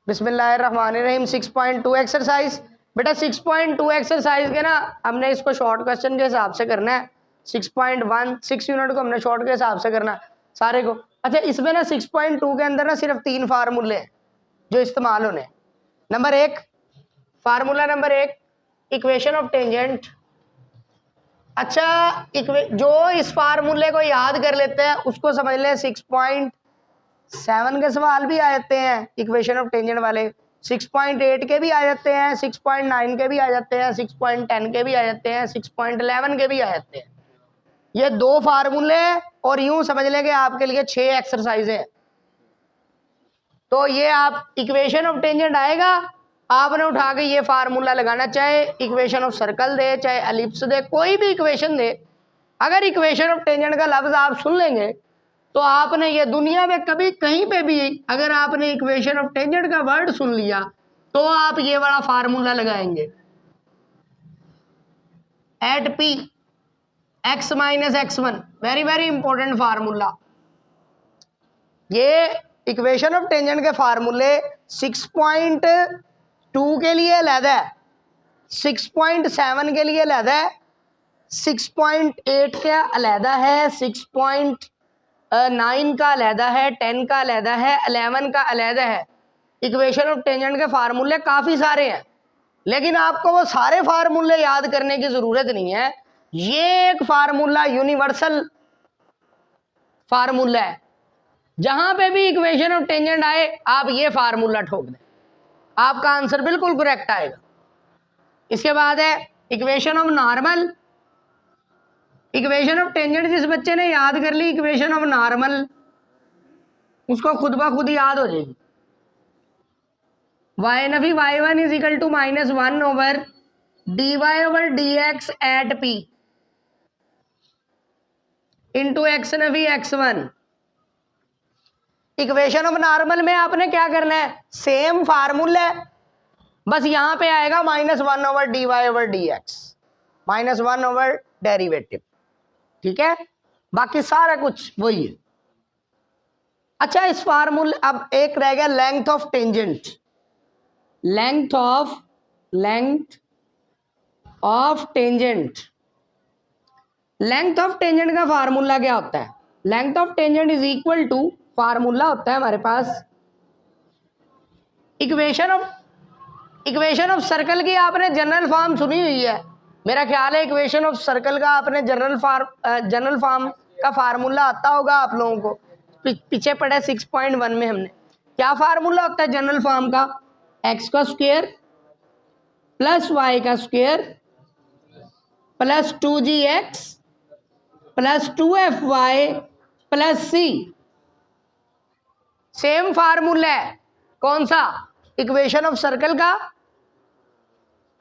बिस्मिल्लाहिर्रहमानिर्रहीम। 6.2 एक्सरसाइज। बेटा 6.2 एक्सरसाइज के ना हमने इसको शॉर्ट क्वेश्चन के हिसाब से करना है। 6.1 6 यूनिट को हमने शॉर्ट के हिसाब से करना सारे को। अच्छा, इसमें ना 6.2 के अंदर ना सिर्फ 3 फार्मूले हैं जो इस्तेमाल होने। Number 1, formula number 1, equation of tangent. अच्छा, जो इस फार्मूले को याद कर लेते हैं उसको समझ लें 6.7 के सवाल भी आ जाते हैं इक्वेशन ऑफ टेंजेंट वाले, 6.8 के भी आ जाते हैं, 6.9 के भी आ जाते हैं, 6.10 के भी आ जाते हैं, 6.11 के भी आ जाते हैं। ये 2 फार्मूले और यूं समझ लें कि आपके लिए 6 एक्सरसाइज है। तो ये आप इक्वेशन ऑफ टेंजेंट आएगा, आपने उठा के ये फार्मूला लगाना, चाहे इक्वेशन ऑफ सर्कल दे, चाहे एलिप्स दे, कोई भी इक्वेशन दे। अगर इक्वेशन ऑफ टेंजेंट का लफ्ज आप सुन लेंगे तो आपने ये दुनिया में कभी कहीं पे भी अगर आपने इक्वेशन ऑफ टेंजेंट का वर्ड सुन लिया तो आप ये वाला फार्मूला लगाएंगे, at P x minus x1। Very very important formula. ये इक्वेशन ऑफ टेंजेंट के फार्मूले 6.2 के लिए अलग है, 6.7 के लिए अलग है, 6.8 का अलहदा है, 6.9 का अलहदा है, 10 का अलहदा है, 11 का अलहदा है। इक्वेशन ऑफ टेंजेंट के फार्मूले काफ़ी सारे हैं, लेकिन आपको वो सारे फार्मूले याद करने की ज़रूरत नहीं है। ये एक फार्मूला यूनिवर्सल फार्मूला है, जहां पे भी इक्वेशन ऑफ टेंजेंट आए आप ये फार्मूला ठोक दें, आपका आंसर बिल्कुल करेक्ट आएगा। इसके बाद है equation of normal. Equation of tangent जिस बच्चे ने याद कर ली इक्वेशन ऑफ नॉर्मल, उसको खुद ब खुद याद हो जाएगी। वाई नफी y1 is equal to -1 over dy over dx at p into x नफी x1। इक्वेशन ऑफ नॉर्मल में आपने क्या करना है, सेम फार्मूला, बस यहां पे आएगा -1 over dy over dx, -1 over derivative, ठीक है, बाकी सारा कुछ वही है। अच्छा, इस फार्मूले अब एक रह गया length of tangent. Length of tangent. Length of tangent का फार्मूला क्या होता है? Length of tangent is equal to, formula होता है हमारे पास इक्वेशन ऑफ सर्कल की आपने जनरल फॉर्म सुनी हुई है, मेरा ख्याल है इक्वेशन ऑफ सर्कल का आपने जनरल फॉर्म का फार्मूला आता होगा आप लोगों को, पीछे पढ़े 6.1 में हमने। क्या फार्मूला होता है जनरल फॉर्म का? एक्स का स्क्वायर प्लस वाई का square plus 2gx plus 2fy plus c। Same formula है, कौन सा? इक्वेशन ऑफ सर्कल का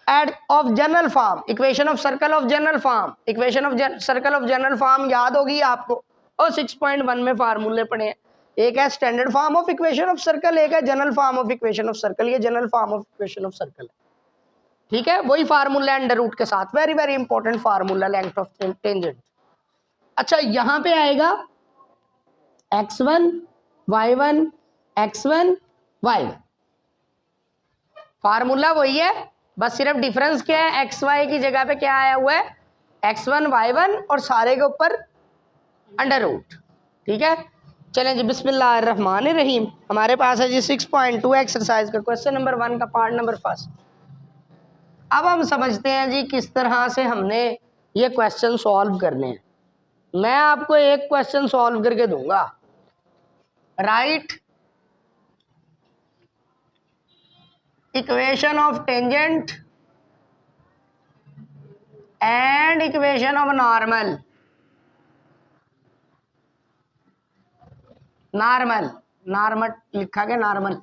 एड of general form, equation of circle of general form. Equation of circle of general form याद होगी आपको, और 6.1 में फार्मूले पढ़े हैं। एक है standard form of equation of circle, एक है general form of equation of circle. ये general form of equation of circle है, ठीक है, वही फार्मूला अंडर रूट के साथ। Very very important formula length of tangent. अच्छा, यहां पे आएगा x1 y1 x1 y1, formula वही है, बस सिर्फ डिफरेंस क्या है, एक्स वाई की जगह पे क्या आया हुआ है, x1 y1 और सारे के ऊपर अंडर रूट, ठीक है। चलें जी, बिस्मिल्लाहिर्रहमानिर्रहीम। हमारे पास है जी 6.2 एक्सरसाइज का क्वेश्चन नंबर 1 का पार्ट नंबर फर्स्ट। अब हम समझते हैं जी किस तरह से हमने ये क्वेश्चन सॉल्व करने हैं। मैं आपको एक क्वेश्चन सॉल्व करके दूंगा, write equation of tangent and equation of normal. Normal लिखा गया, normal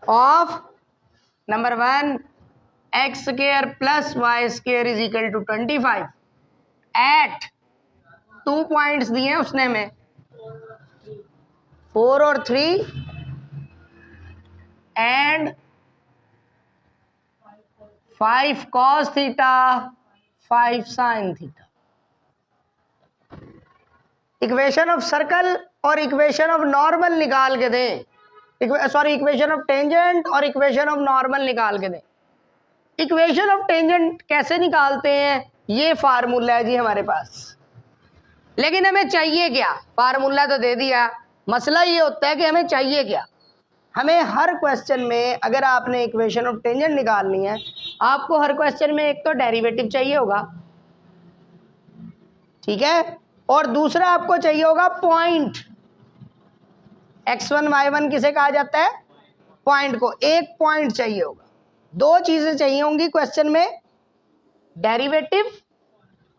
of number 1 x square plus y square is equal to 25 at 2 points दिए उसने में 4 और 3 and 5 cos theta 5 sin theta. Equation of circle और equation of normal निकाल के दें सॉरी इक्वेशन ऑफ टेंजेंट और इक्वेशन ऑफ नॉर्मल निकाल के दें। इक्वेशन ऑफ टेंजेंट कैसे निकालते हैं, ये फार्मूला है जी हमारे पास, लेकिन हमें चाहिए क्या, फार्मूला तो दे दिया, मसला ये होता है कि हमें चाहिए क्या। हमें हर क्वेश्चन में अगर आपने इक्वेशन ऑफ टेंजेंट निकालनी है, आपको हर क्वेश्चन में एक तो डेरिवेटिव चाहिए होगा, ठीक है, और दूसरा आपको चाहिए होगा पॉइंट। x1 y1 किसे कहा जाता है, पॉइंट को, एक पॉइंट चाहिए होगा। दो चीजें चाहिए होंगी क्वेश्चन में, डेरिवेटिव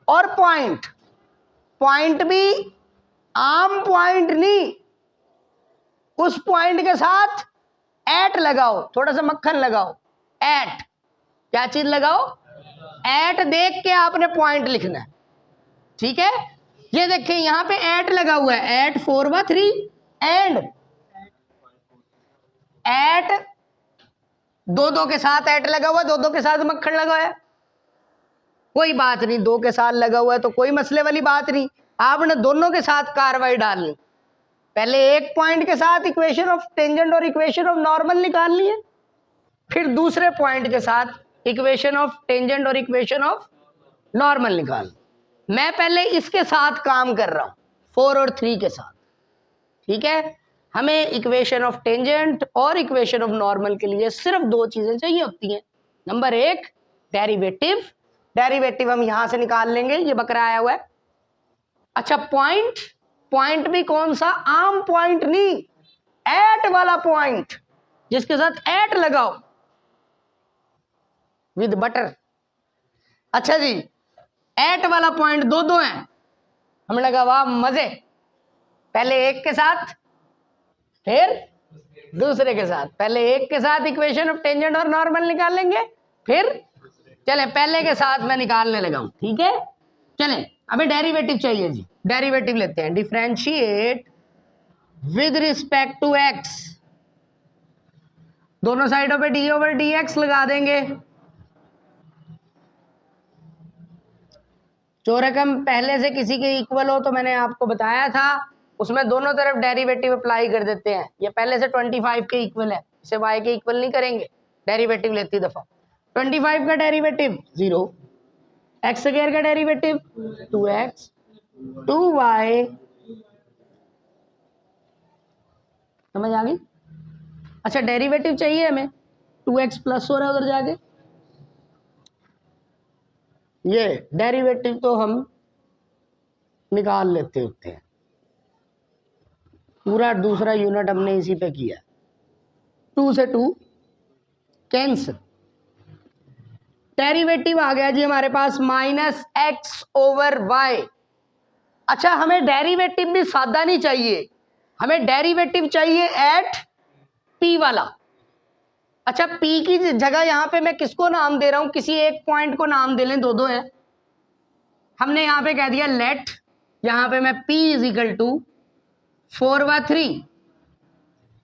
और पॉइंट। पॉइंट भी आम पॉइंट नहीं, उस पॉइंट के साथ एट लगाओ, थोड़ा सा मक्खन लगाओ, एट, क्या चीज लगाओ, एट देख के आपने पॉइंट लिखना है, ठीक है। ये देखिए यहां पे एट लगा हुआ है, एट 4/3 एंड एट दो के साथ एट लगा हुआ, दो के साथ मक्खन लगा है, कोई बात नहीं, दो के साथ लगा हुआ है तो कोई मसले वाली बात नहीं। आपने दोनों के साथ कार्रवाई डालनी, पहले एक पॉइंट के साथ इक्वेशन ऑफ टेंजेंट और इक्वेशन ऑफ नॉर्मल निकाल लिए, फिर दूसरे पॉइंट के साथ इक्वेशन ऑफ टेंजेंट और इक्वेशन ऑफ नॉर्मल निकाल। मैं पहले इसके साथ काम कर रहा हूं, 4 और 3 के साथ, ठीक है। हमें इक्वेशन ऑफ टेंजेंट और इक्वेशन ऑफ नॉर्मल के लिए सिर्फ दो चीजें चाहिए होती हैं। नंबर एक डेरिवेटिव, डेरिवेटिव हम यहां से निकाल लेंगे, ये बकरा आया हुआ है। अच्छा पॉइंट, पॉइंट भी कौन सा, आम पॉइंट नहीं, एट वाला पॉइंट जिसके साथ एट लगाओ विद बटर। अच्छा जी, एट वाला पॉइंट दो हैं, हमने लगा वाह मजे, पहले एक के साथ फिर दूसरे के साथ, पहले एक के साथ इक्वेशन ऑफ टेंजेंट और नॉर्मल निकाल लेंगे, फिर चले पहले के साथ मैं निकालने लगा हूं, ठीक है। चले अभी डेरिवेटिव चाहिए जी, डेरिवेटिव लेते हैं। Differentiate with respect to x, दोनों साइडों पे d/dx लगा देंगे। जो रकम पहले से किसी के इक्वल हो तो मैंने आपको बताया था, उसमें दोनों तरफ डेरिवेटिव अप्लाई कर देते हैं। ये पहले से 25 के इक्वल है, इसे y के इक्वल नहीं करेंगे, डेरिवेटिव लेती दफा। 25 का डेरिवेटिव 0, x स्क्वायर का डेरिवेटिव 2x 2y, समझ आ गई। अच्छा डेरिवेटिव चाहिए हमें, 2x प्लस हो रहा है उधर जाके, ये डेरिवेटिव तो हम निकाल लेते होते हैं, पूरा दूसरा यूनिट हमने इसी पे किया, 2 से 2 कैंसिल, डेरिवेटिव आ गया जी हमारे पास -x/y। अच्छा हमें डेरिवेटिव भी सादा नहीं चाहिए, हमें डेरिवेटिव चाहिए एट p वाला। अच्छा p की जगह यहां पे मैं किसको नाम दे रहा हूं, किसी एक पॉइंट को नाम दे लें, दो है, हमने यहां पे कह दिया लेट, यहां पे मैं p = 4/3,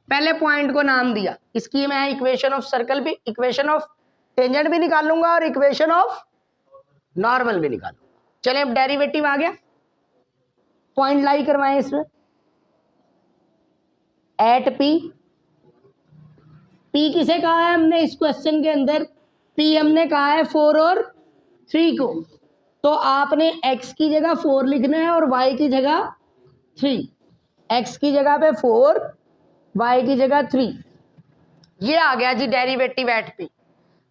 पहले पॉइंट को नाम दिया, इसकी मैं इक्वेशन ऑफ सर्कल भी, इक्वेशन ऑफ टेंजेंट भी निकाल लूंगा और इक्वेशन ऑफ नॉर्मल भी निकाल लूंगा। चलिए अब डेरिवेटिव आ गया, पॉइंट लाई करवाएं इसमें, एट p, p किसे कहा है हमने इस क्वेश्चन के अंदर, p हमने कहा है 4 और 3 को, तो आपने x की जगह 4 लिखना है और y की जगह 3, x की जगह पे 4, y की जगह 3, ये आ गया जी डेरिवेटिव एट p।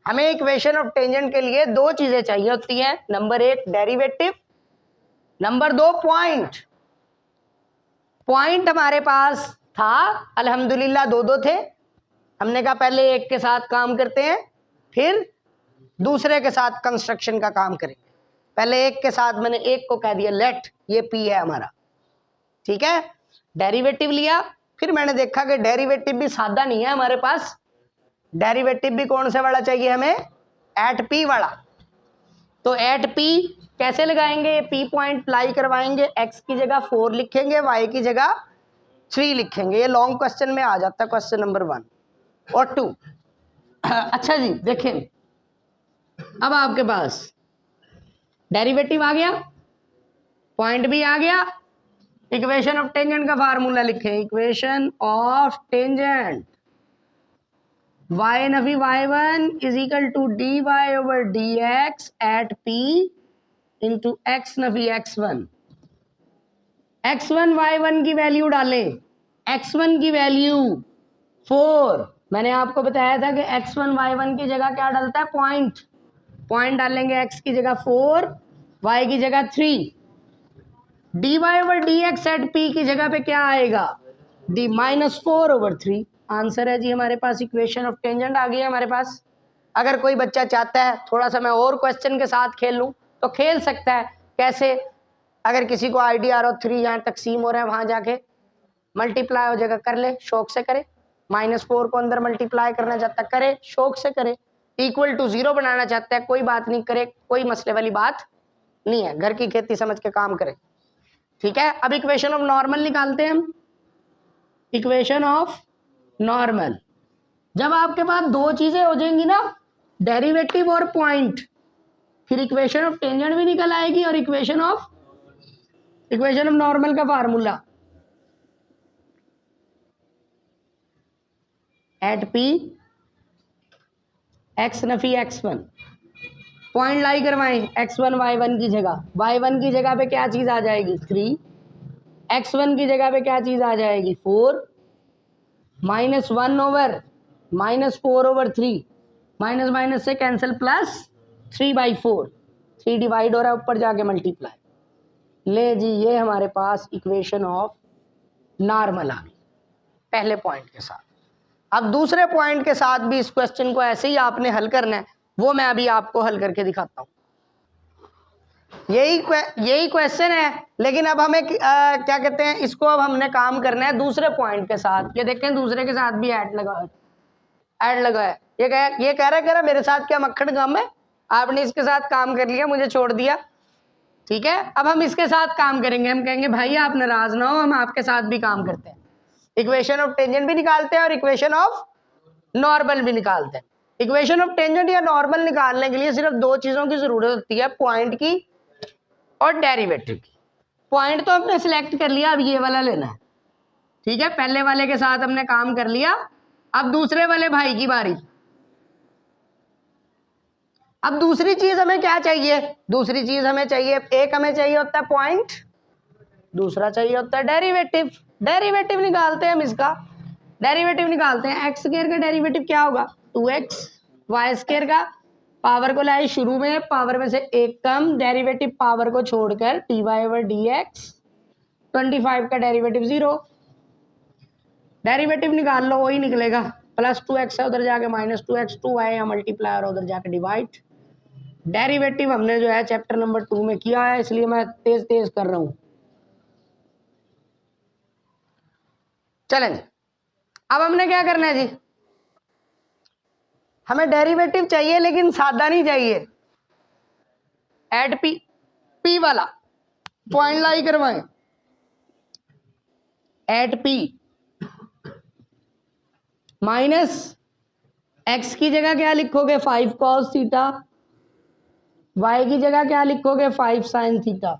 हमें इक्वेशन ऑफ टेंजेंट के लिए दो चीजें चाहिए होती हैं, नंबर एक डेरिवेटिव, नंबर दो पॉइंट। पॉइंट हमारे पास था अल्हम्दुलिल्लाह दो थे, हमने कहा पहले एक के साथ काम करते हैं फिर दूसरे के साथ कंस्ट्रक्शन का काम करेंगे। पहले एक के साथ मैंने एक को कह दिया लेट, ये p है हमारा, ठीक है। डेरिवेटिव लिया, फिर मैंने देखा कि डेरिवेटिव भी सादा नहीं है हमारे पास, डेरिवेटिव भी कौन से वाला चाहिए हमें, एट p वाला। तो एट p कैसे लगाएंगे, p पॉइंट लाई करवाएंगे, x की जगह 4 लिखेंगे, y की जगह 3 लिखेंगे, ये लॉन्ग क्वेश्चन में आ जाता है, क्वेश्चन नंबर 1 और 2। अच्छा जी देखें, अब आपके पास डेरिवेटिव आ गया, पॉइंट भी आ गया, इक्वेशन ऑफ टेंजेंट का फार्मूला लिखें, इक्वेशन ऑफ टेंजेंट y नफी y1 is equal to d y over d x at p into x नफी x1। x1 y1 की वैल्यू डालें, x1 की वैल्यू 4। मैंने आपको बताया था कि x1 y1 की जगह क्या डालता है, पॉइंट डालेंगे, x की जगह 4, y की जगह 3। dy over d x at p की जगह पे क्या आएगा, d -4/3। आंसर है जी हमारे पास, इक्वेशन ऑफ टेंजेंट आ गई है हमारे पास। अगर कोई बच्चा चाहता है थोड़ा सा मैं और क्वेश्चन के साथ खेल लूँ तो खेल सकता है। कैसे, अगर किसी को आइडिया आ रहा हो 3 यहाँ तकसीम हो रहा है, वहां जाके मल्टीप्लाई हो जाएगा, कर ले, शौक से करे। -4 को अंदर मल्टीप्लाई करना चाहता है, करे, शौक से करे। इक्वल टू 0 बनाना चाहता है, कोई बात नहीं, करे, कोई मसले वाली बात नहीं है, घर की खेती समझ के काम करे। ठीक है, अब इक्वेशन ऑफ नॉर्मल निकालते हैं हम। इक्वेशन ऑफ नॉर्मल, जब आपके पास दो चीजें हो जाएंगी ना, डेरिवेटिव और पॉइंट, फिर इक्वेशन ऑफ टेंजेंट भी निकल आएगी और इक्वेशन ऑफ नॉर्मल का फार्मूला एट p x नफी x1, पॉइंट लाई करवाएं x1 y1 की जगह, y1 की जगह पे क्या चीज आ जाएगी 3, x1 की जगह पे क्या चीज आ जाएगी 4, -1 ओवर -4/3, माइनस माइनस से कैंसिल, प्लस 3/4, 3 डिवाइड हो रहा है, ऊपर जाके मल्टीप्लाई। ले जी, ये हमारे पास इक्वेशन ऑफ नॉर्मल आ गई पहले पॉइंट के साथ। अब दूसरे पॉइंट के साथ भी इस क्वेश्चन को ऐसे ही आपने हल करना है, वो मैं अभी आपको हल करके दिखाता हूँ। यही क्वेश्चन है, लेकिन अब हमें क्या कहते हैं, इसको अब हमने काम करना है दूसरे पॉइंट के साथ। ये देखें, दूसरे के साथ भी ऐड लगा है। ये कह रहा है मेरे साथ क्या मक्खन गम है, आपने इसके साथ काम कर लिया, मुझे छोड़ दिया। ठीक है, अब हम इसके साथ काम करेंगे। हम कहेंगे भाई आप नाराज ना हो, हम आपके साथ भी काम करते हैं। इक्वेशन ऑफ टेंजेंट भी निकालते हैं और इक्वेशन ऑफ नॉर्मल भी निकालते हैं। इक्वेशन ऑफ टेंजेंट या नॉर्मल निकालने के लिए सिर्फ दो चीजों की जरूरत होती है, पॉइंट की और डेरिवेटिव की। पॉइंट तो हमने सिलेक्ट कर लिया, अब ये वाला लेना है। ठीक है, पहले वाले के साथ हमने काम कर लिया, अब दूसरे वाले भाई की बारी। अब दूसरी चीज हमें क्या चाहिए, दूसरी चीज हमें चाहिए, एक हमें चाहिए होता है पॉइंट, दूसरा चाहिए होता है डेरिवेटिव। डेरिवेटिव निकालते हैं हम इसका, डेरिवेटिव निकालते हैं। एक्स स्क्वायर का डेरिवेटिव क्या होगा 2x, वाई स्क्वायर का पावर को लाए शुरू में, पावर में से एक कम, डेरिवेटिव पावर को छोड़कर dy ओवर dx, 25 का डेरिवेटिव 0, डेरिवेटिव निकाल लो, वही निकलेगा। प्लस 2x है, उधर जाके -2x, 2y या मल्टीप्लाई और उधर जाके डिवाइड। डेरिवेटिव हमने जो है चैप्टर नंबर 2 में किया है, इसलिए मैं तेज तेज कर रहा हूं। चलें जी, अब हमने क्या करना है जी, हमें डेरिवेटिव चाहिए लेकिन सादा नहीं चाहिए। एट p वाला पॉइंट लाई करवाएं, एट p माइनस x की जगह क्या लिखोगे 5 cos थीटा, y की जगह क्या लिखोगे 5 sin थीटा।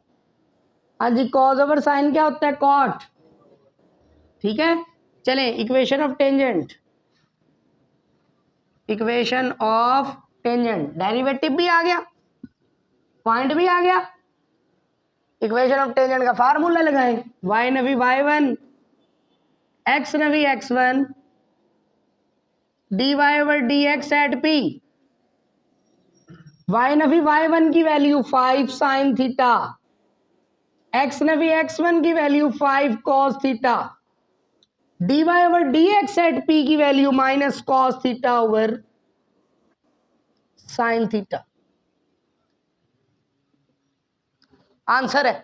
हाँ जी, cos ओवर साइन क्या होता है cot। ठीक है, चलें equation of tangent, equation of tangent, derivative भी आ गया, पॉइंट भी आ गया। इक्वेशन ऑफ टेंजेंट का फार्मूला लगाएं, y नवी y1, x नवी x1, dy over dx at p, y नवी y1 की वैल्यू 5 sin थीटा, x नवी x1 की value 5 cos theta, dy over dx at p की value minus cos theta over sin theta. Answer है।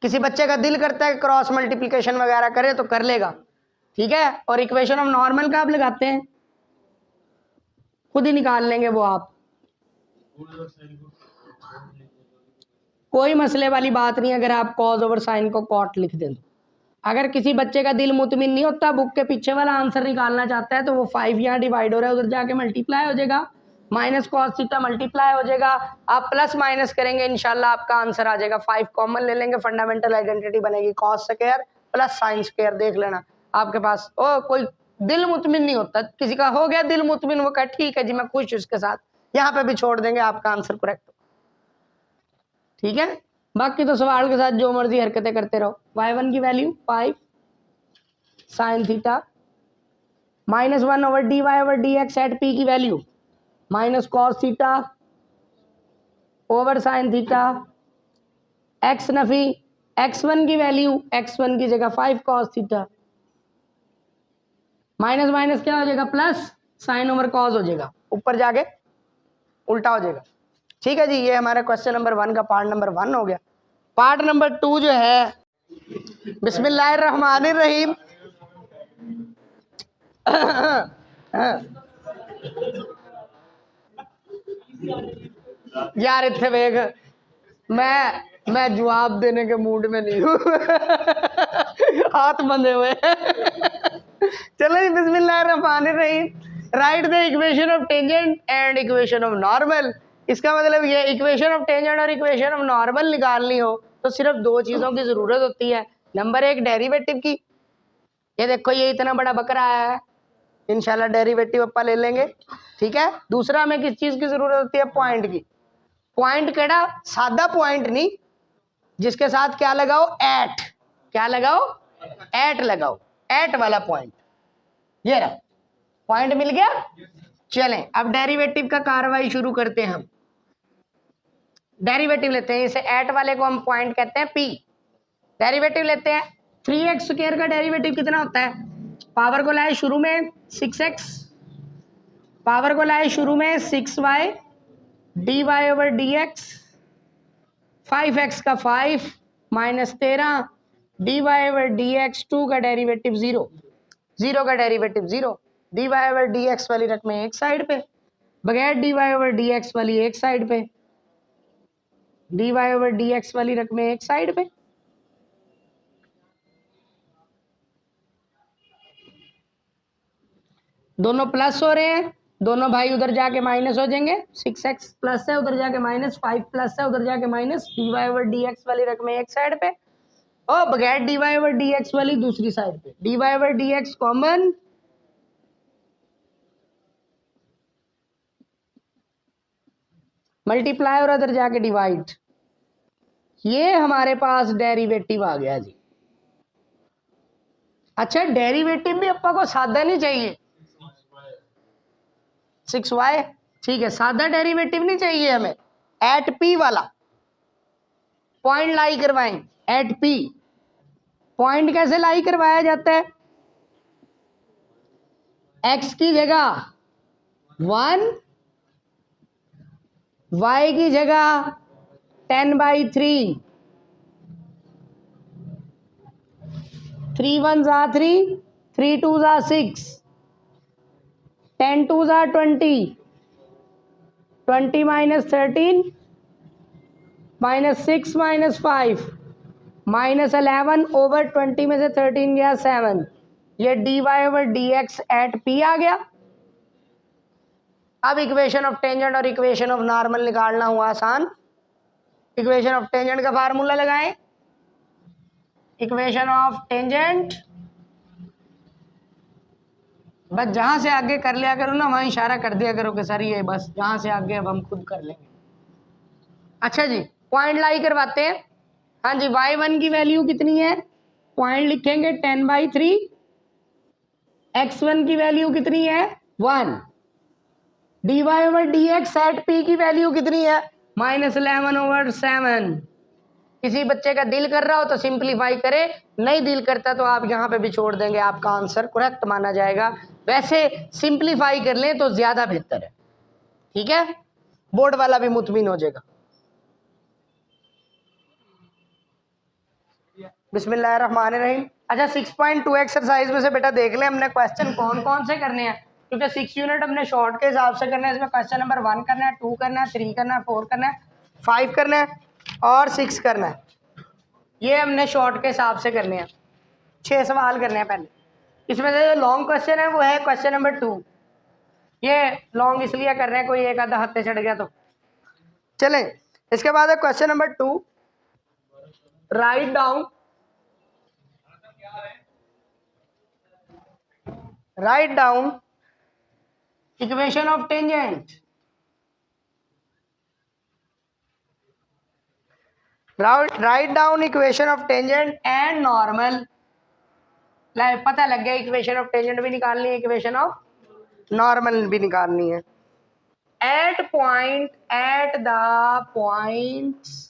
किसी बच्चे का दिल करता है क्रॉस मल्टीप्लिकेशन वगैरह करे तो कर लेगा। ठीक है, और इक्वेशन ऑफ नॉर्मल का आप लगाते हैं, खुद ही निकाल लेंगे वो आप, कोई मसले वाली बात नहीं अगर आप कॉज ओवर साइन को कॉट लिख दें तो। अगर किसी बच्चे का दिल मुतमिन नहीं होता, बुक के पीछे वाला आंसर निकालना चाहता है, तो वो 5 यहाँ डिवाइड हो रहा है, उधर जाके मल्टीप्लाई हो जाएगा, माइनस कॉस थीटा मल्टीप्लाई हो जाएगा, आप प्लस माइनस करेंगे, इंशाल्लाह आपका आंसर आ जाएगा। 5 कॉमन ले लेंगे, फंडामेंटल आइडेंटिटी बनेगी, cos square plus sine square, देख लेना आपके पास। ओ कोई दिल मुतमिन नहीं होता। किसी का हो गया दिल मुतमिन, वो कहा ठीक है जी मैं खुश हूं उसके साथ, यहाँ पे भी छोड़ देंगे, आपका आंसर करेक्ट हो। ठीक है, बाकी तो सवाल के साथ जो मर्जी हरकतें करते रहो। y1 की value 5 sine theta -1 over dy over dx at p की value minus cos theta over sine theta, x नफी, x1 की वैल्यू x1 की जगह 5 कॉस थीटा, माइनस माइनस क्या हो जाएगा प्लस, साइन ओवर कॉस हो जाएगा, ऊपर जाके उल्टा हो जाएगा। ठीक है जी, ये हमारा क्वेश्चन नंबर 1 का पार्ट नंबर 1 हो गया। पार्ट नंबर 2 जो है, बिस्मिल्लाहिर्रहमानिर्रहीम। यार इतने वेग मैं जवाब देने के मूड में नहीं हूँ। हाथ बंधे हुए। चलो जी, बिस्मिल्लाहिर्रहमानिर्रहीम। Right the equation of tangent and equation of normal. इसका मतलब ये इक्वेशन ऑफ टेंजेंट और इक्वेशन ऑफ नॉर्मल निकालनी हो तो सिर्फ दो चीजों की जरूरत होती है। नंबर एक, डेरिवेटिव की। ये देखो ये इतना बड़ा बकरा है, इंशाल्लाह डेरिवेटिव अपा ले लेंगे। ठीक है, दूसरा हमें किस चीज की जरूरत होती है, पॉइंट की। पॉइंट केड़ा, सादा पॉइंट नहीं, जिसके साथ क्या लगाओ, एट। क्या लगाओ, एट लगाओ, एट वाला पॉइंट। ये रहा पॉइंट, मिल गया। चलें अब डेरिवेटिव का कार्रवाई शुरू करते हैं। हम डेरिवेटिव लेते हैं, इसे एट वाले को हम पॉइंट कहते हैं पी। डेरिवेटिव लेते हैं, 3x स्क्वायर का डेरिवेटिव कितना होता है, पावर को लाए शुरू में 6x, पावर को लाए शुरू में 6y dy over dx, 5x का 5 माइनस 13 dy ओवर dx, 2 का डेरिवेटिव 0, 0 का डेरिवेटिव 0, dy ओवर dx वाली रकमें एक साइड पे, बगैर dy ओवर dx वाली एक साइड पे, dy ओवर dx वाली रकमें एक साइड पे। दोनों प्लस हो रहे हैं, दोनों भाई उधर जाके माइनस हो जाएंगे। 6x प्लस है, उधर जाके माइनस, 5 प्लस है, उधर जाके माइनस, dy ओवर dx वाली रकमें एक साइड पे और बगैर dy ओवर dx वाली दूसरी साइड पे। dy over dx common, multiply और उधर जाके डिवाइड। ये हमारे पास डेरिवेटिव आ गया जी। अच्छा, डेरिवेटिव भी अपा को सादा नहीं चाहिए, 6y, ठीक है, सादा डेरिवेटिव नहीं चाहिए हमें, एट पी वाला पॉइंट लाई करवाएं। एट पी पॉइंट कैसे लाई करवाया जाता है, x की जगह 1, y की जगह 10/3, 3 1s are 3, 3 2s are 6, 10 2s are 20, 20 minus 13 minus 6 minus 5 minus 11 over 20 में से 13 गया 7, ये dy over dx at p आ गया। अब इक्वेशन ऑफ टेंजेंट और इक्वेशन ऑफ नॉर्मल निकालना हुआ आसान। इक्वेशन ऑफ टेंजेंट का फार्मूला लगाएं, इक्वेशन ऑफ टेंजेंट, बस जहां से आगे कर लिया करो ना वहां इशारा कर दिया करो कि सर ये बस जहां से आगे अब हम खुद कर लेंगे। अच्छा जी, पॉइंट लाई करवाते हैं। हाँ जी, y1 की वैल्यू कितनी है, पॉइंट लिखेंगे 10/3, x1 की वैल्यू कितनी है 1, dy over dx at p की वैल्यू कितनी है -11 ओवर 7। किसी बच्चे का दिल कर रहा हो तो सिंपलीफाई करे, नहीं दिल करता तो आप यहाँ पे भी छोड़ देंगे, आपका आंसर करेक्ट माना जाएगा। वैसे सिंपलीफाई कर लें तो ज्यादा बेहतर है। ठीक है, बोर्ड वाला भी मुतमिन हो जाएगा। बिस्मिल्लाहिर्रहमानिर्रहीम। अच्छा, 6.2 एक्सरसाइज में से बेटा देख ले हमने क्वेश्चन कौन कौन से करने हैं, क्योंकि 6 यूनिट हमने शॉर्ट के हिसाब से करना है। इसमें क्वेश्चन नंबर 1 करना है, 2 करना है, 3 करना है, 4 करना है, 5 करना है और 6 करना है। ये हमने शॉर्ट के हिसाब से करने हैं। 6 सवाल करने हैं पहले। इसमें से जो लॉन्ग क्वेश्चन है वो है क्वेश्चन नंबर 2। ये लॉन्ग इसलिए कर रहे हैं, कोई एक आधा हत्थे चढ़ गया तो। चलें, इसके बाद है question number 2, write down write down equation of tangent, write down equation of tangent and normal. पता लग गया, इक्वेशन ऑफ टेंजेंट भी निकालनी है, इक्वेशन ऑफ नॉर्मल भी निकालनी है। At the points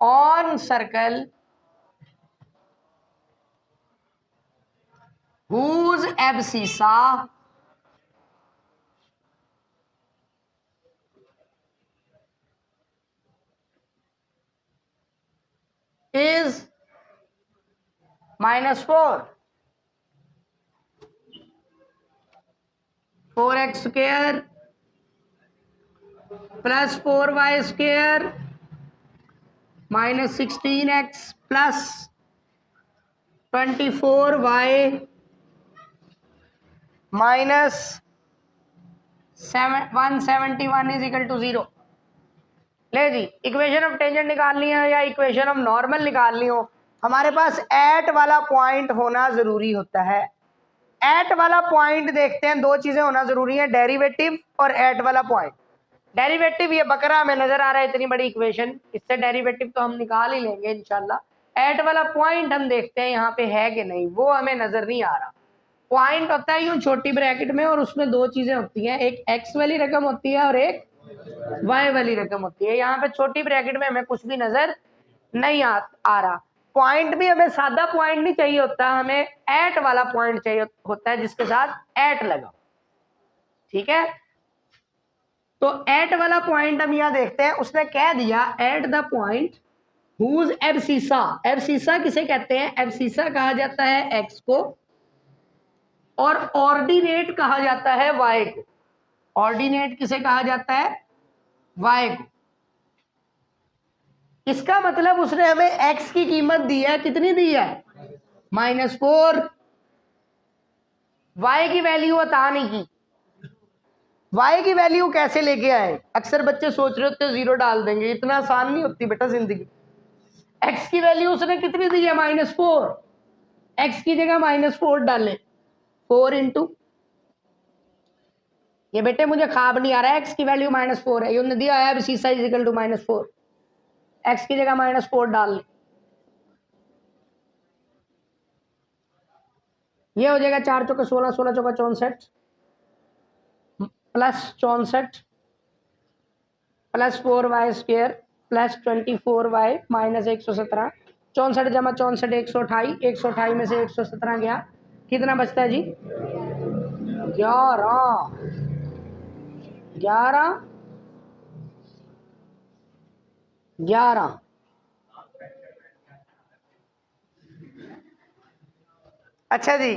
on circle whose abscissa is -4, 4x square plus 4y square minus 16x plus 24y minus 171 is equal to 0। ले जी, इक्वेशन ऑफ टेंजेंट निकालनी है या इक्वेशन ऑफ नॉर्मल निकालनी हो, हमारे पास एट वाला पॉइंट होना जरूरी होता है। एट वाला पॉइंट देखते हैं, दो चीजें होना जरूरी है, डेरिवेटिव और एट वाला पॉइंट। डेरिवेटिव ये बकरा हमें नजर आ रहा है, इतनी बड़ी इक्वेशन, इससे डेरिवेटिव तो हम निकाल ही लेंगे इंशाल्लाह। एट वाला पॉइंट हम देखते हैं यहाँ पे है कि नहीं, वो हमें नजर नहीं आ रहा। पॉइंट होता है यूं छोटी ब्रैकेट में और उसमें दो चीजें होती हैं, एक एक्स वाली रकम होती है और एक वाई वाली रकम होती है। यहाँ पे छोटी ब्रैकेट में हमें कुछ भी नजर नहीं आ रहा। पॉइंट भी हमें सादा पॉइंट नहीं चाहिए होता, हमें एट वाला पॉइंट चाहिए होता है जिसके साथ एट लगा। ठीक है, तो एट वाला पॉइंट हम यहाँ देखते हैं, उसने कह दिया at the point whose abscissa. Abscissa किसे कहते हैं? एब्सिसा कहा जाता है एक्स को और ऑर्डिनेट कहा जाता है वाई को। ऑर्डिनेट किसे कहा जाता है? वाई को। इसका मतलब उसने हमें एक्स की कीमत दी है, कितनी दी है? -4। वाई की वैल्यू बता नहीं की। वाई की वैल्यू कैसे लेके आए? अक्सर बच्चे सोच रहे होते 0 डाल देंगे, इतना आसान नहीं होती बेटा जिंदगी। एक्स की वैल्यू उसने कितनी दी है? -4। एक्स की जगह -4 डाले, 4 इंटू, ये बेटे मुझे खाब नहीं आ रहा है, एक्स की वैल्यू -4 है, ये दिया है सीसा इज इक्वल टू -4, एक्स की जगह -4 डाल ले, ये हो जाएगा 4 चौके 16, 16 चौका 64 plus 64 plus 4y square plus 24y minus 117। 64 जमा 64 128, 128 में से 117 गया, कितना बचता है जी? 11 11 11। अच्छा जी,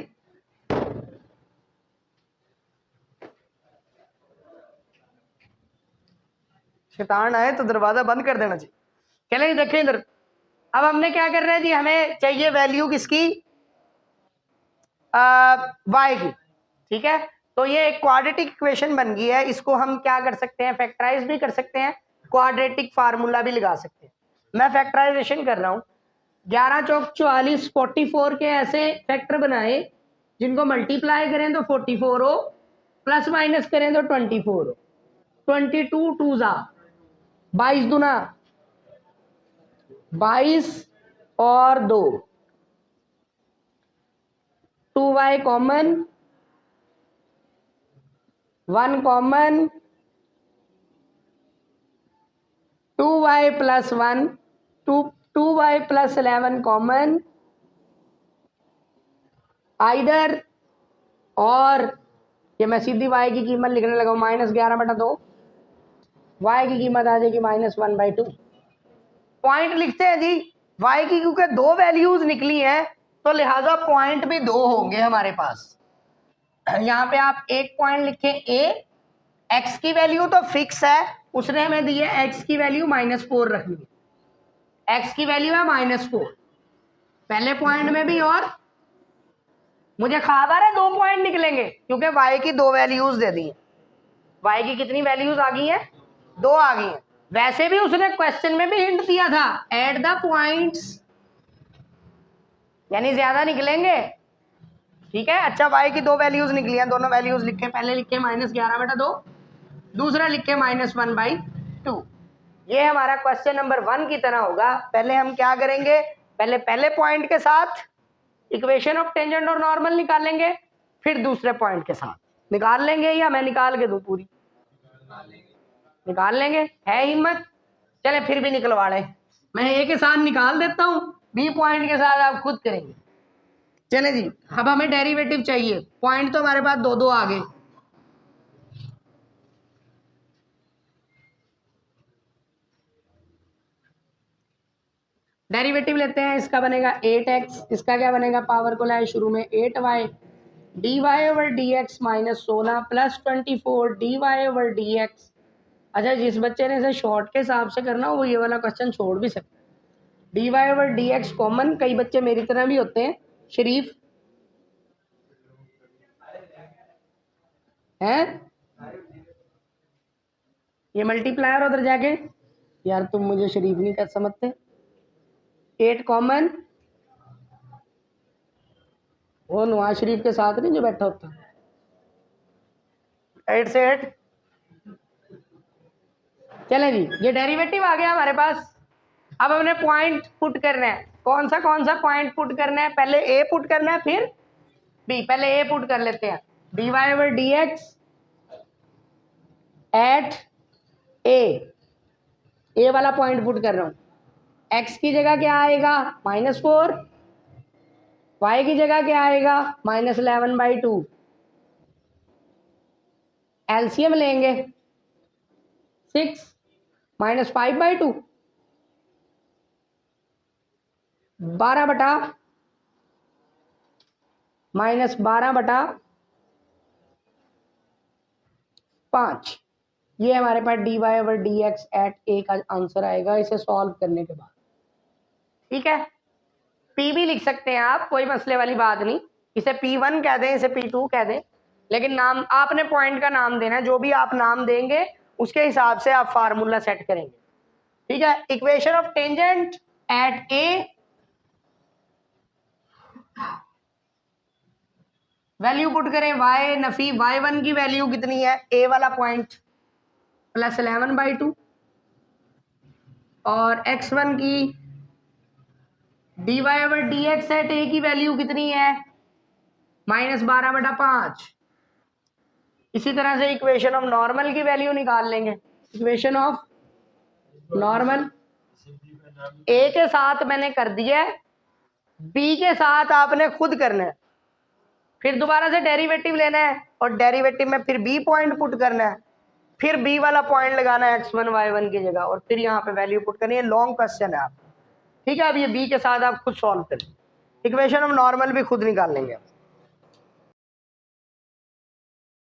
शैतान आए तो दरवाजा बंद कर देना चाहिए। चलिए देखें इधर, अब हमने क्या करना है जी, हमें चाहिए वैल्यू किसकी? वाई की। ठीक है, तो ये एक क्वाड्रेटिक इक्वेशन बन गई है, इसको हम क्या कर सकते हैं? फैक्टराइज भी कर सकते हैं, क्वाड्रेटिक फार्मूला भी लगा सकते हैं। मैं फैक्टराइजेशन कर रहा हूँ। 11 चौक 44, 44 के ऐसे फैक्टर बनाए जिनको मल्टीप्लाई करें तो 44 हो, प्लस माइनस करें तो 24 हो। 22 2 जा 22 दूना 22 और 2, 2y common, 1 common, 2y plus 1, 2y plus 11 common, either, और ये मैं सीधी y की कीमत लिखने लगा हूँ, -11/2, y की कीमत आ जाएगी -1/2। पॉइंट लिखते हैं जी, y की क्योंकि 2 वैल्यूज निकली हैं तो लिहाजा पॉइंट भी 2 होंगे हमारे पास। यहाँ पे आप एक पॉइंट लिखें a, x की वैल्यू तो फिक्स है, उसने हमें दी है x की वैल्यू -4 रखनी है, x की वैल्यू है -4 पहले पॉइंट में भी, और मुझे ख्याल आ रहा है 2 पॉइंट निकलेंगे क्योंकि y की 2 वैल्यूज दे दी है। y की कितनी वैल्यूज आ गई हैं? 2 आ गई हैं। वैसे भी उसने क्वेश्चन में भी हिंट दिया था, एट द पॉइंट्स यानी ज्यादा निकलेंगे। ठीक है, अच्छा y की दो वैल्यूज निकली हैं, दोनों वैल्यूज लिखे, पहले लिखे -11/2, दूसरा लिखे -1/2। ये हमारा क्वेश्चन नंबर 1 की तरह होगा। पहले हम क्या करेंगे, पहले पॉइंट के साथ इक्वेशन ऑफ टेंजेंट और नॉर्मल निकालेंगे, फिर दूसरे पॉइंट के साथ निकाल लेंगे, या मैं निकाल के दूं पूरी? निकाल लेंगे, है हिम्मत? चले फिर भी निकलवा ले, मैं ए के साथ निकाल देता हूं, बी पॉइंट के साथ आप खुद करेंगे। चले जी, अब हमें डेरिवेटिव चाहिए, पॉइंट तो हमारे पास दो दो आ गए। डेरिवेटिव लेते हैं, इसका बनेगा 8x, इसका क्या बनेगा, पावर को लाए शुरू में 8y, dy/dx -16 + 24 dy/dx। अच्छा, जिस बच्चे ने इसे शॉर्ट के हिसाब से करना हो वो ये वाला क्वेश्चन छोड़ भी सकता है। dy/dx कॉमन, कई बच्चे मेरी तरह भी होते हैं शरीफ हैं, ये मल्टीप्लायर उधर जाके, यार तुम मुझे शरीफ नहीं कर समझते। 8 कॉमन, वो नवाज शरीफ के साथ नहीं जो बैठा होता, 8 से 8। चलें जी, ये डेरिवेटिव आ गया हमारे पास। अब हमने पॉइंट पुट करना है, कौन सा पॉइंट पुट करना है, पहले ए पुट करना है फिर बी। पहले ए पुट कर लेते हैं, dy/dx एट ए वाला पॉइंट पुट कर रहा हूं। x की जगह क्या आएगा, -4, y की जगह क्या आएगा, -11/2। एलसीएम लेंगे, 6 -5/2, 12/5। ये हमारे पास dy/dx एट ए का आंसर आएगा इसे सॉल्व करने के बाद। ठीक है, पी भी लिख सकते हैं आप, कोई मसले वाली बात नहीं, इसे P1 कह दें, इसे P2 कह दें, लेकिन नाम आपने पॉइंट का नाम देना है, जो भी आप नाम देंगे उसके हिसाब से आप फार्मूला सेट करेंगे। ठीक है, equation of tangent at A, value put करें y नफी y1 की वैल्यू कितनी है, ए वाला पॉइंट +11/2, और x1 की dy/dx एट ए की वैल्यू कितनी है, -12/5। इसी तरह से इक्वेशन ऑफ नॉर्मल की वैल्यू निकाल लेंगे। इक्वेशन ऑफ नॉर्मल ए के साथ मैंने कर दिया है, बी के साथ आपने खुद करना है, फिर दोबारा से डेरिवेटिव लेना है और डेरिवेटिव में फिर बी पॉइंट पुट करना है, फिर बी वाला पॉइंट लगाना है x1 y1 की जगह, और फिर यहाँ पे वैल्यू पुट करनी है। लॉन्ग क्वेश्चन है आपका। ठीक है, अब ये बी के साथ आप खुद सॉल्व करें, इक्वेशन ऑफ नॉर्मल भी खुद निकाल लेंगे।